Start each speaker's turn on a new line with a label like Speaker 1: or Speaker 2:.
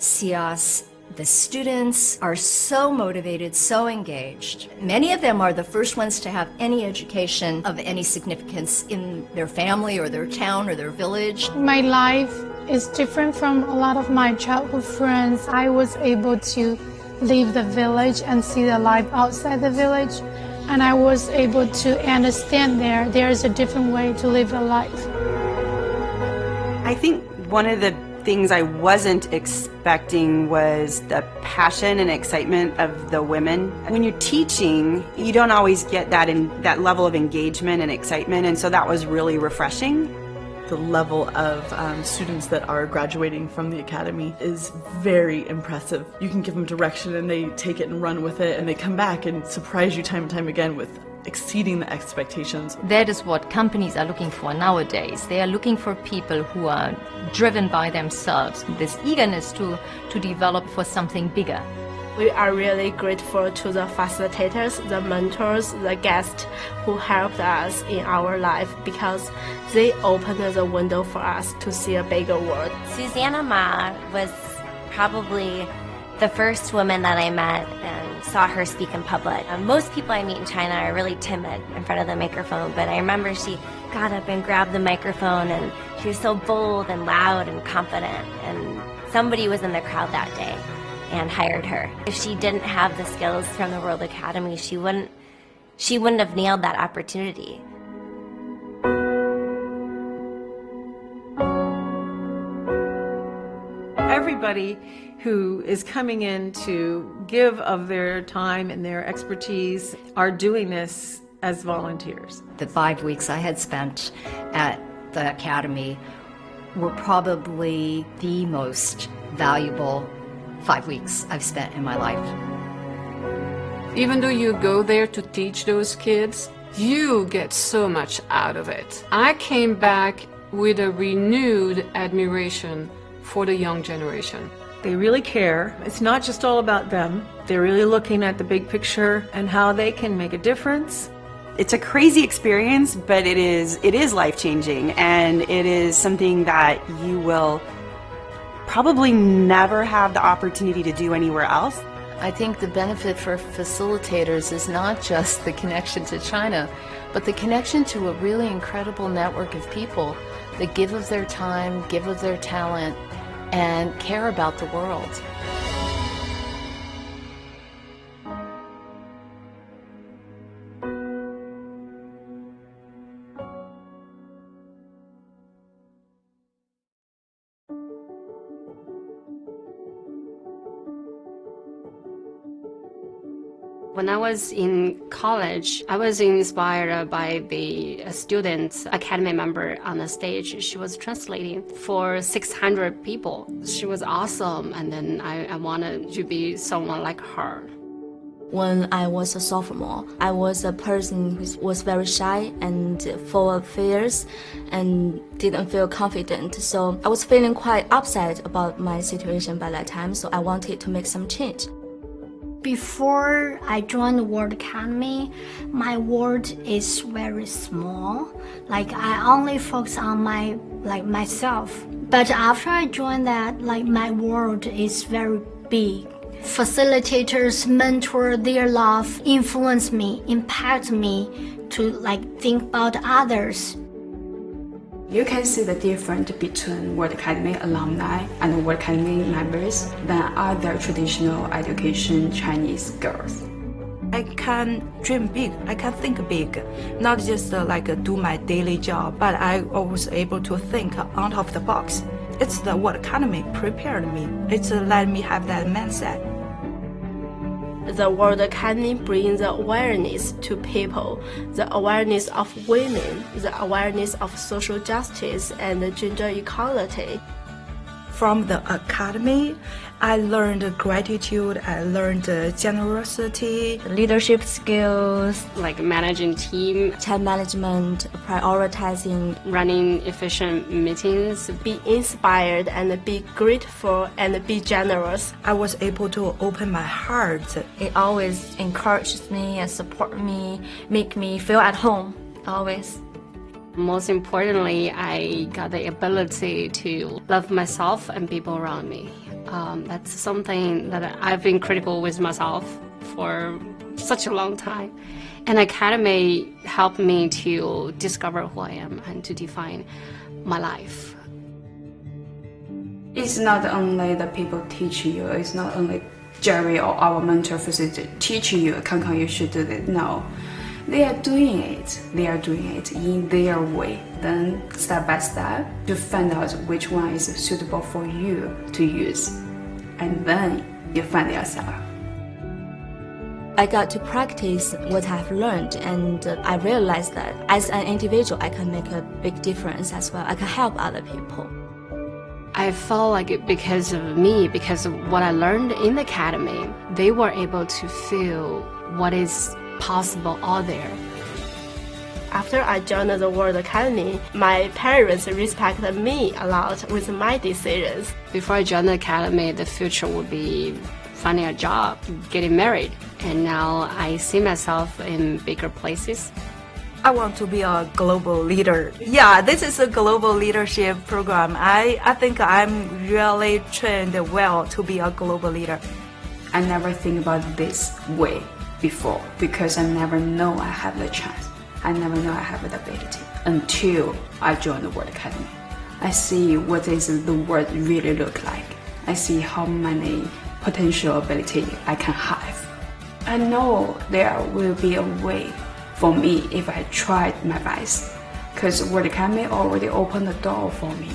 Speaker 1: see us. The students are so motivated, so engaged. Many of them are the first ones to have any education of any significance in their family or their town or their village.
Speaker 2: My life is different from a lot of my childhood friends. I was able to leave the village and see the life outside the village, and I was able to understand there is a different way to live a life.
Speaker 3: I think one of the things I wasn't expecting was the passion and excitement of the women. When you're teaching, you don't always get that level of engagement and excitement, and so that was really refreshing.
Speaker 4: The level of students that are graduating from the academy is very impressive. You can give them direction and they take it and run with it, and they come back and surprise you time and time again with exceeding the expectations.
Speaker 5: That is what companies are looking for nowadays. They are looking for people who are driven by themselves, this eagerness to develop for something bigger.
Speaker 6: We are really grateful to the facilitators, the mentors, the guests who helped us in our life, because they opened the window for us to see a bigger world.
Speaker 7: Susanna Ma was probably the first woman that I met and saw her speak in public. Most people I meet in China are really timid in front of the microphone, but I remember she got up and grabbed the microphone, and she was so bold and loud and confident, and somebody was in the crowd that day and hired her. If she didn't have the skills from the World Academy, she wouldn't have nailed that opportunity.
Speaker 8: Everybody who is coming in to give of their time and their expertise are doing this as volunteers.
Speaker 1: The 5 weeks I had spent at the academy were probably the most valuable 5 weeks I've spent in my life.
Speaker 9: Even though you go there to teach those kids, you get so much out of it. I came back with a renewed admiration for the young generation.
Speaker 8: They really care. It's not just all about them. They're really looking at the big picture and how they can make a difference.
Speaker 3: It's a crazy experience, but it is life-changing, and it is something that you will probably never have the opportunity to do anywhere else.
Speaker 10: I think the benefit for facilitators is not just the connection to China, but the connection to a really incredible network of people that give of their time, give of their talent, and care about the world.
Speaker 11: When I was in college, I was inspired by the student academy member on the stage. She was translating for 600 people. She was awesome, and then I wanted to be someone like her.
Speaker 12: When I was a sophomore, I was a person who was very shy and full of fears and didn't feel confident. So I was feeling quite upset about my situation by that time, so I wanted to make some change.
Speaker 13: Before I joined the World Academy, my world is very small. Like I only focus on myself. But after I joined that, my world is very big. Facilitators, mentor, their love influence me, impact me to think about others.
Speaker 14: You can see the difference between World Academy alumni and World Academy members than other traditional education Chinese girls.
Speaker 15: I can dream big, I can think big, not just do my daily job, but I was able to think out of the box. It's the World Academy prepared me. It's let me have that mindset.
Speaker 6: The World Academy brings the awareness to people, the awareness of women, the awareness of social justice and gender equality.
Speaker 15: From the academy, I learned gratitude, I learned generosity,
Speaker 12: leadership skills,
Speaker 11: like managing team,
Speaker 12: time management, prioritizing,
Speaker 11: running efficient meetings.
Speaker 6: Be inspired and be grateful and be generous.
Speaker 15: I was able to open my heart.
Speaker 12: It always encourages me and support me, make me feel at home, always.
Speaker 11: Most importantly, I got the ability to love myself and people around me. That's something that I've been critical with myself for such a long time. And Academy helped me to discover who I am and to define my life.
Speaker 14: It's not only the people teaching you, it's not only Jerrie or our mentor facilitator teaching you, Kang, you should do it. No, they are doing it. They are doing it in their way. Then step by step to find out which one is suitable for you to use. And then you find yourself.
Speaker 12: I got to practice what I've learned, and I realized that as an individual, I can make a big difference as well. I can help other people.
Speaker 11: I felt like because of me, because of what I learned in the academy, they were able to feel what is possible out there.
Speaker 6: After I joined the World Academy, my parents respected me a lot with my decisions.
Speaker 11: Before I joined the academy, the future would be finding a job, getting married. And now I see myself in bigger places.
Speaker 15: I want to be a global leader. Yeah, this is a global leadership program. I think I'm really trained well to be a global leader.
Speaker 14: I never think about this way before because I never know I have the chance. I never know I have the ability until I joined the World Academy. I see what is the world really look like. I see how many potential ability I can have. I know there will be a way for me if I tried my best, because World Academy already opened the door for me.